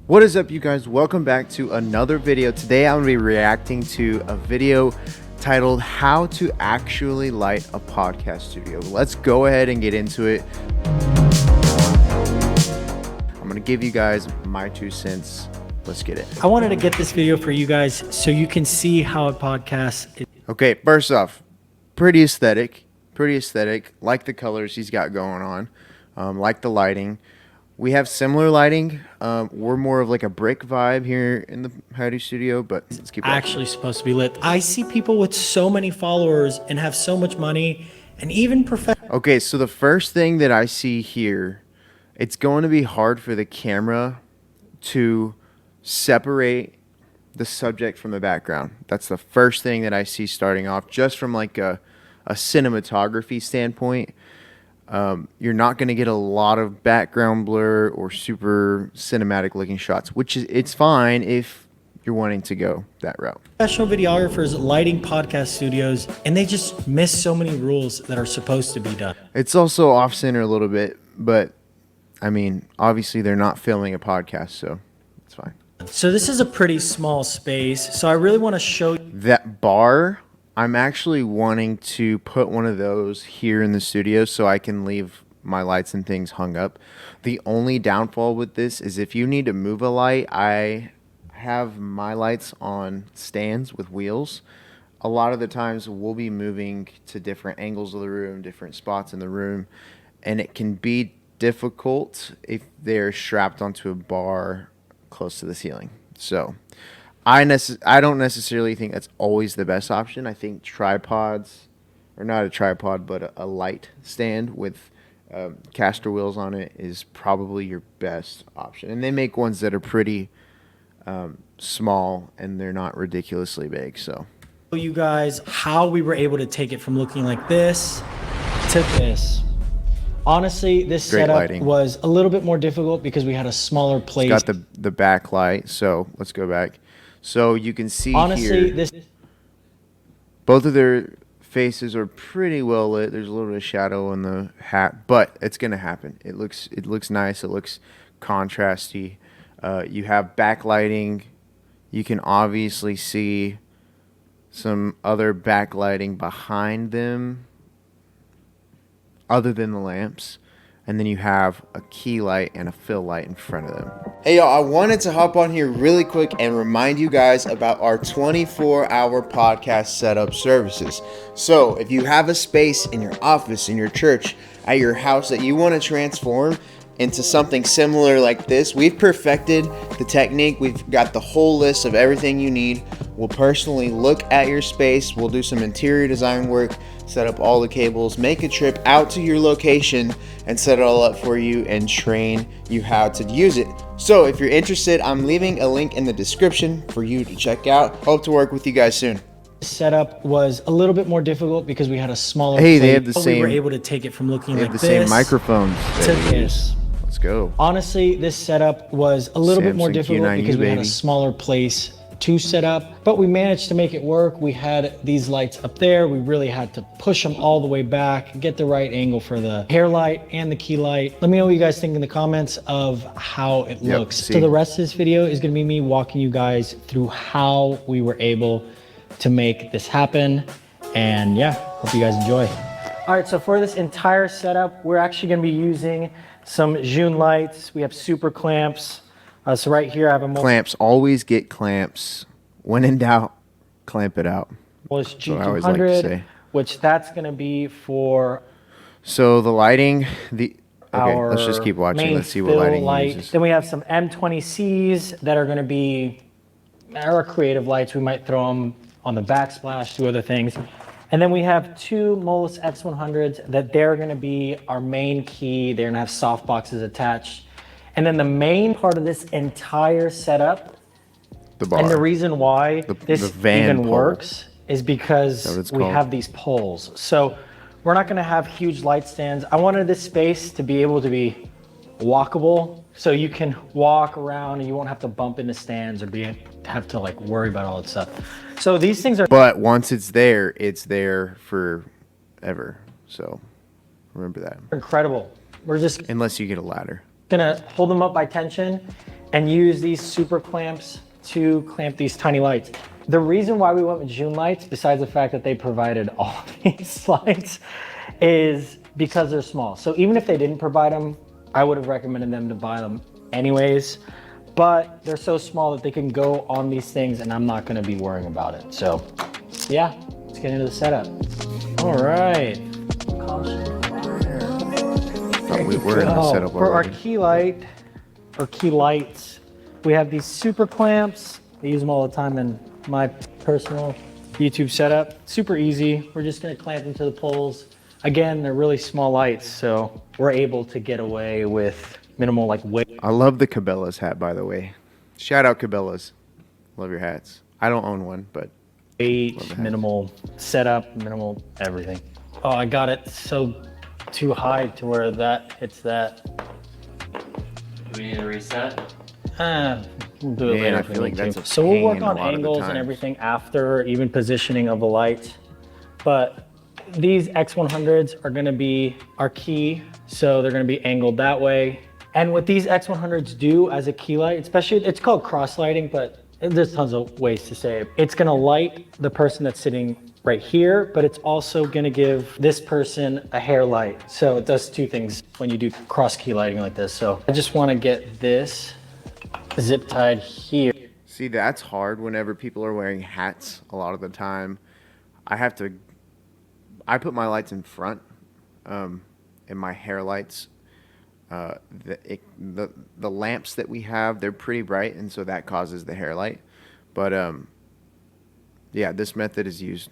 What is up, you guys? Welcome back to another video. Today I'm going to be reacting to a video titled How to Actually Light a Podcast Studio. Let's go ahead and get into it. I'm going to give you guys my 2 cents. Let's get it. I wanted to get this video for you guys so you can see how a podcast is. Okay, first off, pretty aesthetic. Like the colors he's got going on. Like the lighting. We have similar lighting. We're more of like a brick vibe here in the Howdy Studio, but let's keep watching. Actually supposed to be lit. I see people with so many followers and have so much money and even professional. Okay, so the first thing that I see here, it's going to be hard for the camera to separate the subject from the background. That's the first thing that I see starting off, just from like a cinematography standpoint. You're not going to get a lot of background blur or super cinematic looking shots, which is, it's fine if you're wanting to go that route. Professional videographers lighting podcast studios, and they just miss so many rules that are supposed to be done. It's also off center a little bit, but I mean, obviously they're not filming a podcast, so it's fine. So this is a pretty small space. So I really want to show you That bar, I'm actually wanting to put one of those here in the studio so I can leave my lights and things hung up. The only downfall with this is if you need to move a light, I have my lights on stands with wheels. A lot of the times we'll be moving to different angles of the room, different spots in the room, and it can be difficult if they're strapped onto a bar close to the ceiling. So I don't necessarily think that's always the best option. I think tripods, or not a tripod, but a light stand with caster wheels on it is probably your best option. And they make ones that are pretty small and they're not ridiculously big. So you guys how we were able to take it from looking like this to this. Honestly, this Great setup lighting. was a little bit more difficult because we had a smaller place. it's got the backlight. So let's go back. So you can see Honestly, here, both of their faces are pretty well lit. There's a little bit of shadow in the hat, but it's gonna happen. It looks nice. It looks contrasty. You have backlighting. You can obviously see some other backlighting behind them, other than the lamps. And then you have a key light and a fill light in front of them. Hey y'all, I wanted to hop on here really quick and remind you guys about our 24-hour podcast setup services. So if you have a space in your office, in your church, at your house that you want to transform into something similar like this, we've perfected the technique. We've got the whole list of everything you need. We'll personally look at your space. We'll do some interior design work, set up all the cables, make a trip out to your location and set it all up for you and train you how to use it. So if you're interested, I'm leaving a link in the description for you to check out. Hope to work with you guys soon. Setup was a little bit more difficult because we had a smaller Hey, plate. they have the same. We were able to take it from looking They like have the this same microphones. to this. Let's go. Honestly, this setup was a little bit more Samsung difficult Q9U, because we had a baby. smaller place to set up, but we managed to make it work. We had these lights up there. We really had to push them all the way back, get the right angle for the hair light and the key light. Let me know what you guys think in the comments of how it looks. see. So the rest of this video is gonna be me walking you guys through how we were able to make this happen. And yeah, hope you guys enjoy. All right, so for this entire setup, we're actually gonna be using some June lights. We have super clamps. So right here I have a Clamps. Always get clamps. When in doubt, clamp it out. Molis That's what I always like to G200, say. which that's gonna be for So the lighting, okay, our let's just keep watching. main Let's see what fill lighting he light. uses. Then we have some M20Cs that are gonna be our creative lights. We might throw them on the backsplash, do other things. And then we have 2 Molis X100s that they're gonna be our main key. They're gonna have soft boxes attached. And then the main part of this entire setup, The bar. and the reason why the this van even pole. works is Is that what because it's we called? have these poles. So we're not gonna have huge light stands. I wanted this space to be able to be walkable, so you can walk around and you won't have to bump into stands or have to like worry about all that stuff. So these things are But once it's there forever. So remember that. incredible. We're just Unless you get a ladder. gonna hold them up by tension and use these super clamps to clamp these tiny lights. The reason why we went with June lights, besides the fact that they provided all of these lights, is because they're small. So even if they didn't provide them, I would have recommended them to buy them anyways, but they're so small that they can go on these things and I'm not gonna be worrying about it. So yeah, let's get into the setup. All right. We're in the setup For our already. key light, or key lights, we have these super clamps. I use them all the time in my personal YouTube setup. Super easy. We're just gonna clamp them to the poles. Again, they're really small lights, so we're able to get away with minimal like weight. I love the Cabela's hat, by the way. Shout out Cabela's. Love your hats. I don't own one, but Minimal setup, minimal everything. Oh, I got it so too high to where that hits that. Do we need to reset? We'll do it Man, later I if we feel like need that's to. a So we'll work pain a on lot of the angles and times. everything after, even positioning of the light. But these X100s are gonna be our key, so they're gonna be angled that way. And what these X100s do as a key light, especially, it's called cross lighting, but there's tons of ways to say it. It's gonna light the person that's sitting right here, but it's also gonna give this person a hair light. So it does two things when you do cross key lighting like this. So I just wanna get this zip tied here. see, that's hard whenever people are wearing hats a lot of the time. I put my lights in front, and my hair lights. The lamps that we have, they're pretty bright, and so that causes the hair light. But yeah, this method is used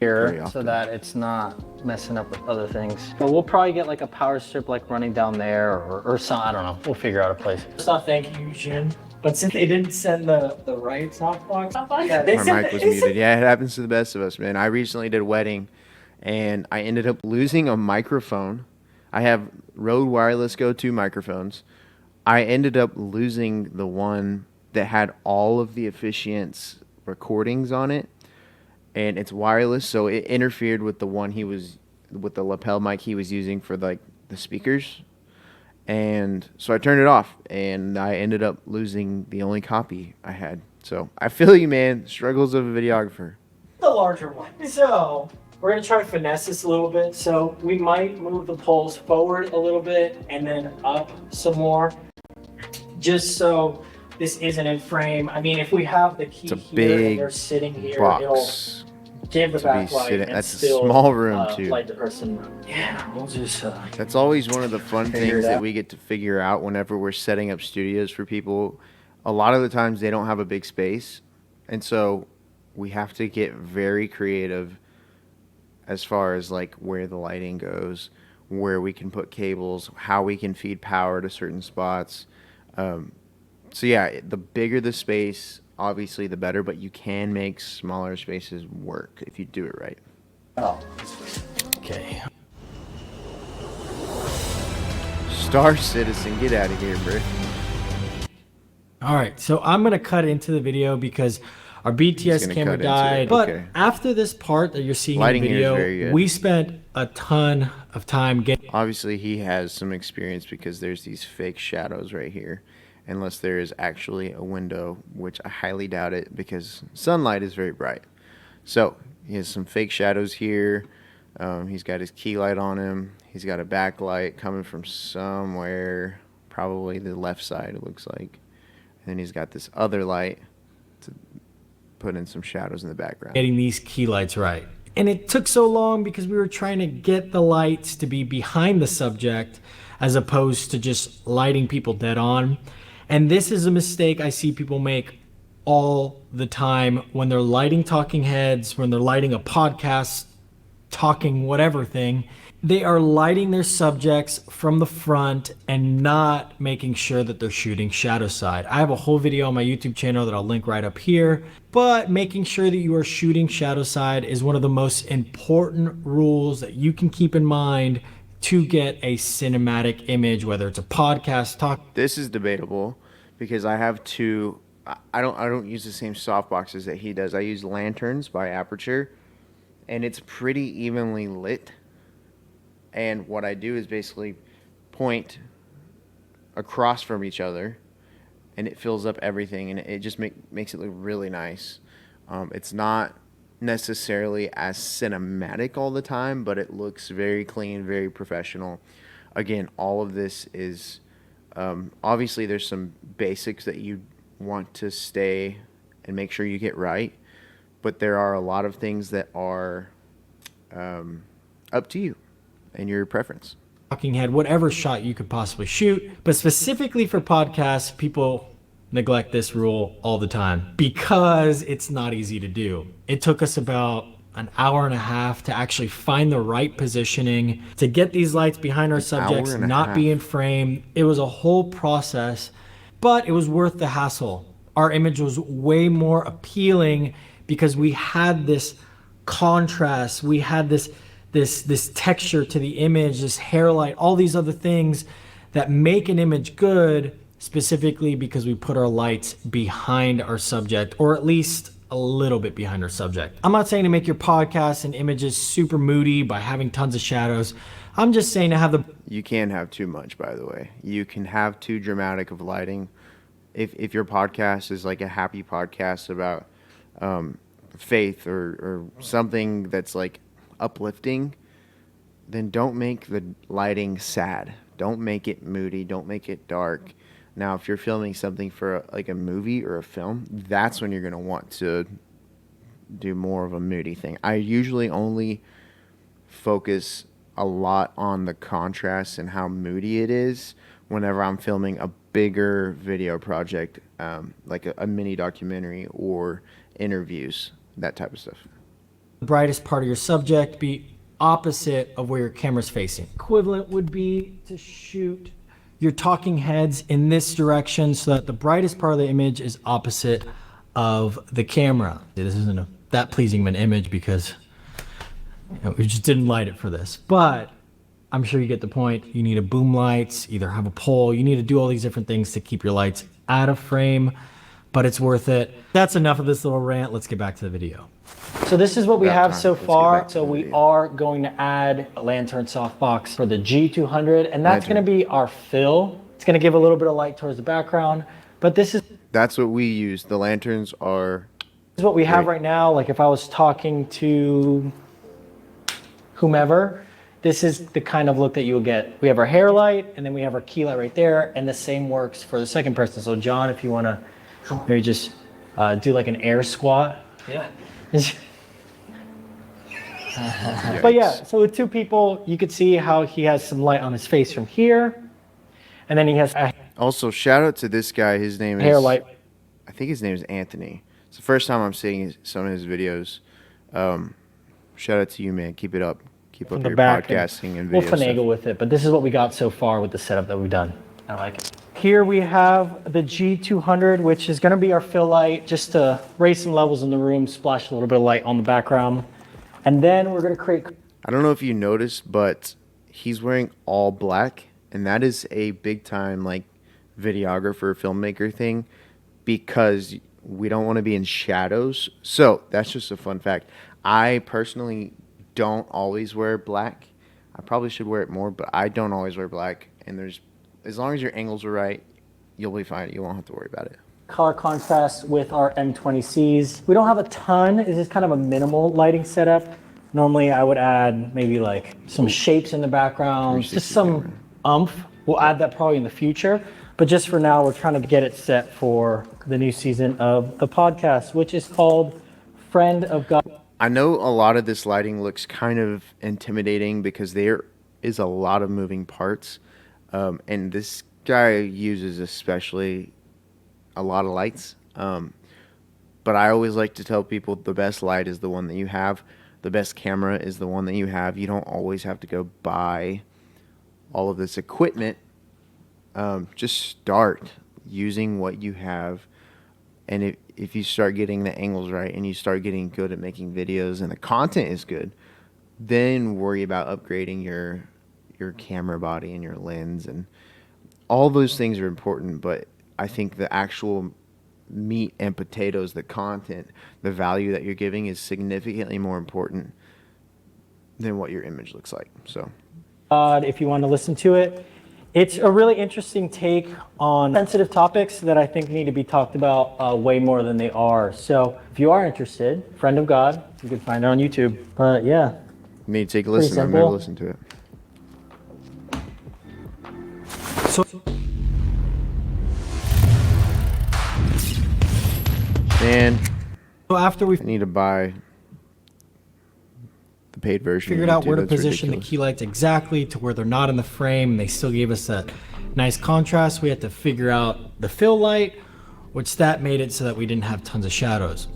very Here so often. that it's not messing up with other things. But we'll probably get like a power strip like running down there or some, I don't know. We'll figure out a place. First off, thank you, Jin. But since they didn't send the right softbox, yeah, they My sent mic was they sent- muted. Yeah, it happens to the best of us, man. I recently did a wedding, and I ended up losing a microphone. I have Rode Wireless Go 2 microphones. I ended up losing the one that had all of the officiant's recordings on it, and it's wireless, so it interfered with the one with the lapel mic he was using for like the speakers. And so I turned it off, and I ended up losing the only copy I had. So I feel you, man. Struggles of a videographer. the larger one. So we're gonna try to finesse this a little bit. So we might move the poles forward a little bit and then up some more, just so this isn't in frame. I mean, if we have the key It's a here and big they're sitting here, it'll box. give the to be backlight sitting- and that's a still small room, too. light the person. Yeah, we'll just That's always one of the fun Figure it things that out. we get to figure out whenever we're setting up studios for people. A lot of the times they don't have a big space, and so we have to get very creative as far as like where the lighting goes, where we can put cables, how we can feed power to certain spots. So yeah, the bigger the space, obviously the better, but you can make smaller spaces work if you do it right. oh. Okay. Star Citizen, get out of here, bro. All right, so I'm gonna cut into the video because our BTS gonna camera cut into died. it, But okay. after this part that you're seeing Lighting in the here is video, very good. we spent a ton of time getting Obviously, he has some experience because there's these fake shadows right here. Unless there is actually a window, which I highly doubt it because sunlight is very bright. So he has some fake shadows here. He's got his key light on him. He's got a backlight coming from somewhere, probably the left side, it looks like. And then he's got this other light to put in some shadows in the background. these key lights right. And it took so long because we were trying to get the lights to be behind the subject as opposed to just lighting people dead on. And this is a mistake I see people make all the time when they're lighting talking heads, when they're lighting a podcast, talking whatever thing. They are lighting their subjects from the front and not making sure that they're shooting shadow side. I have a whole video on my YouTube channel that I'll link right up here, but making sure that you are shooting shadow side is one of the most important rules that you can keep in mind to get a cinematic image, whether it's a podcast, talk. This is debatable because I have two. I don't use the same softboxes that he does. I use lanterns by Aperture, and it's pretty evenly lit. And what I do is basically point across from each other and it fills up everything, and it just makes it look really nice. It's not necessarily as cinematic all the time, but it looks very clean, very professional. Again, all of this is obviously there's some basics that you want to stay and make sure you get right, but there are a lot of things that are up to you and your preference. Talking head, whatever shot you could possibly shoot. But specifically for podcasts, people neglect this rule all the time because it's not easy to do. It took us about an hour and a half to actually find the right positioning to get these lights behind our subjects, not be in frame. It was a whole process, but it was worth the hassle. Our image was way more appealing because we had this contrast, we had this texture to the image, this hair light, all these other things that make an image good, specifically because we put our lights behind our subject, or at least a little bit behind our subject. I'm not saying to make your podcasts and images super moody by having tons of shadows. I'm just saying to have the... You can't have too much, by the way. You can have too dramatic of lighting. If your podcast is like a happy podcast about faith or something that's like uplifting, then don't make the lighting sad. Don't make it moody. Don't make it dark. Now, if you're filming something for like a movie or a film, that's when you're going to want to do more of a moody thing. I usually only focus a lot on the contrast and how moody it is whenever I'm filming a bigger video project, like a mini documentary or interviews, that type of stuff. The brightest part of your subject be opposite of where your camera's facing. Equivalent would be to shoot your talking heads in this direction so that the brightest part of the image is opposite of the camera. This isn't that pleasing of an image because we just didn't light it for this, but I'm sure you get the point. You need a boom lights, either have a pole, you need to do all these different things to keep your lights out of frame, but it's worth it. That's enough of this little rant. Let's get back to the video. So this is what we have so Let's get far. back to So the we video. are going to add a lantern softbox for the G200, and that's going to be our fill. It's going to give a little bit of light towards the background, but this is That's what we use. The lanterns are... what we have Great. right now. Like if I was talking to whomever, this is the kind of look that you'll get. We have our hair light, and then we have our key light right there, and the same works for the second person. So John, if you want to maybe just do like an air squat. Yeah. But yeah, so with two people, you could see how he has some light on his face from here, and then he has a Also, shout out to this guy. His name is... hair light. I think his name is Anthony. It's the first time I'm seeing some of his videos. Shout out to you, man. Keep it up. Keep up the your back, podcasting and we'll video finagle stuff. with it, but this is what we got so far with the setup that we've done. I like it. Here we have the G200, which is going to be our fill light, just to raise some levels in the room, splash a little bit of light on the background. And then we're going to create... I don't know if you noticed, but he's wearing all black, and that is a big time like videographer, filmmaker thing, because we don't want to be in shadows. So that's just a fun fact. I personally don't always wear black. I probably should wear it more, but I don't always wear black. And there's, as long as your angles are right, you'll be fine. You won't have to worry about it. color contrast with our M20Cs. We don't have a ton. This is kind of a minimal lighting setup. Normally I would add maybe like some shapes in the background, just 360 some camera. oomph. We'll add that probably in the future. But just for now, we're trying to get it set for the new season of the podcast, which is called Friend of God. I know a lot of this lighting looks kind of intimidating because there is a lot of moving parts. And this guy uses especially a lot of lights. But I always like to tell people the best light is the one that you have. The best camera is the one that you have. You don't always have to go buy all of this equipment. Just start using what you have. And if you start getting the angles right and you start getting good at making videos and the content is good, then worry about upgrading your camera body and your lens, and all those things are important. But I think the actual meat and potatoes, the content, the value that you're giving is significantly more important than what your image looks like. So If you want to listen to it. It's a really interesting take on sensitive topics that I think need to be talked about way more than they are. So if you are interested, Friend of God, you can find it on YouTube. But yeah, You need to take a pretty listen. I've never simple. listened to it. So Man, after we I need to buy the paid version. figured of out YouTube. where to That's position the ridiculous. key lights exactly to where they're not in the frame, they still gave us that nice contrast. We had to figure out the fill light, which that made it so that we didn't have tons of shadows.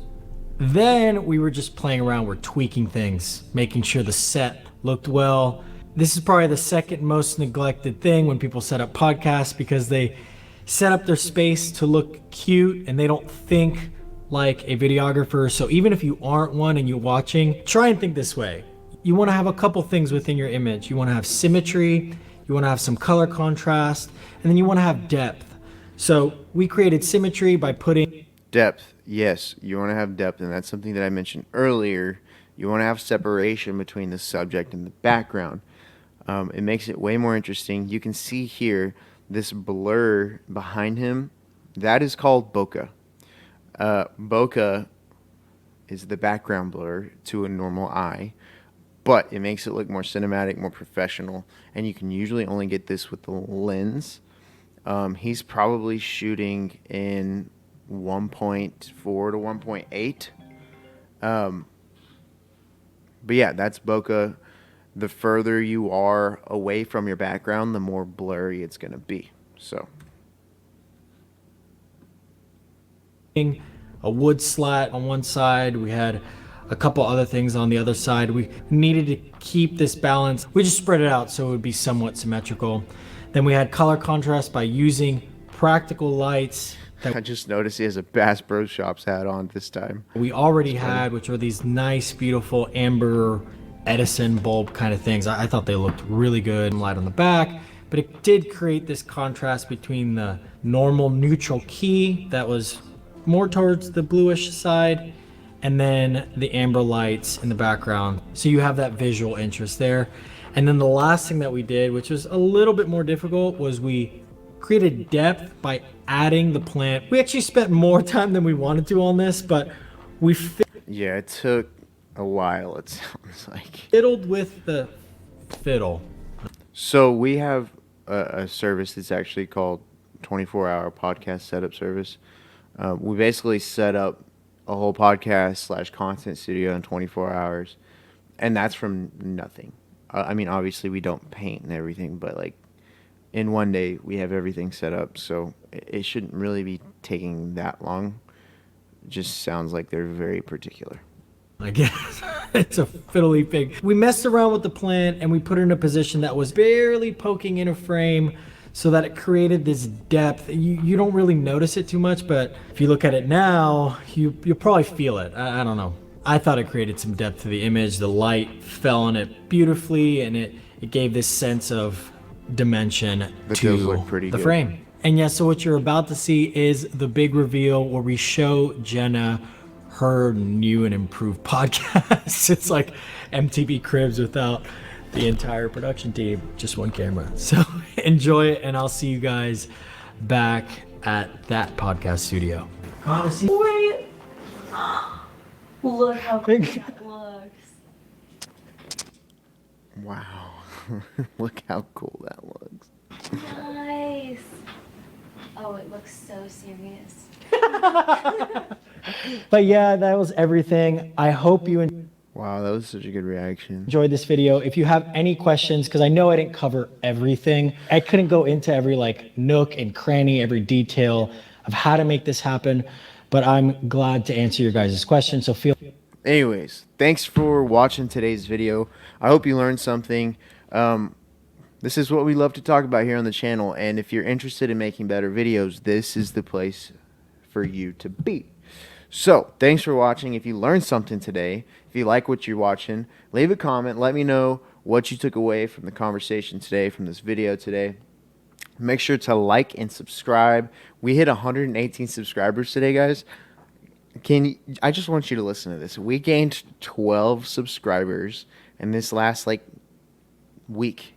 Then we were just playing around, we're tweaking things, making sure the set looked well. This is probably the second most neglected thing when people set up podcasts, because they set up their space to look cute and they don't think like a videographer. So even if you aren't one and you're watching, try and think this way. You want to have a couple things within your image. You want to have symmetry, you want to have some color contrast, and then you want to have depth. So we created symmetry by putting Depth, yes, you want to have depth, and that's something that I mentioned earlier. You want to have separation between the subject and the background. It makes it way more interesting. You can see here this blur behind him. That is called bokeh. Bokeh is the background blur to a normal eye, but it makes it look more cinematic, more professional, and you can usually only get this with the lens. He's probably shooting in 1.4 to 1.8. But yeah, that's bokeh. The further you are away from your background, the more blurry it's going to be. So a wood slat on one side. We had a couple other things on the other side. We needed to keep this balance. We just spread it out so it would be somewhat symmetrical. Then we had color contrast by using practical lights I just noticed he has a Bass Pro Shops hat on this time. we already had, which are these nice, beautiful amber Edison bulb kind of things. I thought they looked really good. Light on the back, but it did create this contrast between the normal neutral key that was more towards the bluish side, and then the amber lights in the background. So you have that visual interest there. And then the last thing that we did, which was a little bit more difficult, was we created depth by adding the plant. We actually spent more time than we wanted to on this, but we Yeah, it took a while, it sounds like. fiddled with the fiddle. So we have a service that's actually called 24-hour podcast setup service. We basically set up a whole podcast / content studio in 24 hours, and that's from nothing. I mean, obviously we don't paint and everything, but like in one day we have everything set up, so it shouldn't really be taking that long. It just sounds like they're very particular. I guess it's a fiddly pig. We messed around with the plant and we put it in a position that was barely poking in a frame so that it created this depth. You don't really notice it too much, but if you look at it now, you'll probably feel it. I don't know. I thought it created some depth to the image. The light fell on it beautifully, and it gave this sense of dimension That to does look pretty the good. frame. And yeah, so what you're about to see is the big reveal where we show Jenna her new and improved podcast. It's like MTV Cribs without the entire production team, just one camera. So enjoy it, and I'll see you guys back at that podcast studio. Wait. Look how cool that looks. Wow. Look how cool that looks. Nice. Oh, it looks so serious. But yeah, that was everything. I hope you Wow, that was such a good reaction. enjoyed this video. If you have any questions, because I know I didn't cover everything, I couldn't go into every like nook and cranny, every detail of how to make this happen, but I'm glad to answer your guys' questions. So feel Anyways, thanks for watching today's video. I hope you learned something. This is what we love to talk about here on the channel, and if you're interested in making better videos, this is the place for you to be. So, thanks for watching. If you learned something today, if you like what you're watching, leave a comment. Let me know what you took away from the conversation today, from this video today. Make sure to like and subscribe. We hit 118 subscribers today, guys. I just want you to listen to this. We gained 12 subscribers in this last week.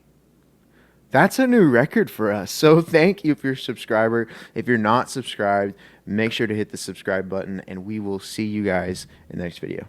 That's a new record for us. So thank you if you're a subscriber. If you're not subscribed, make sure to hit the subscribe button, and we will see you guys in the next video.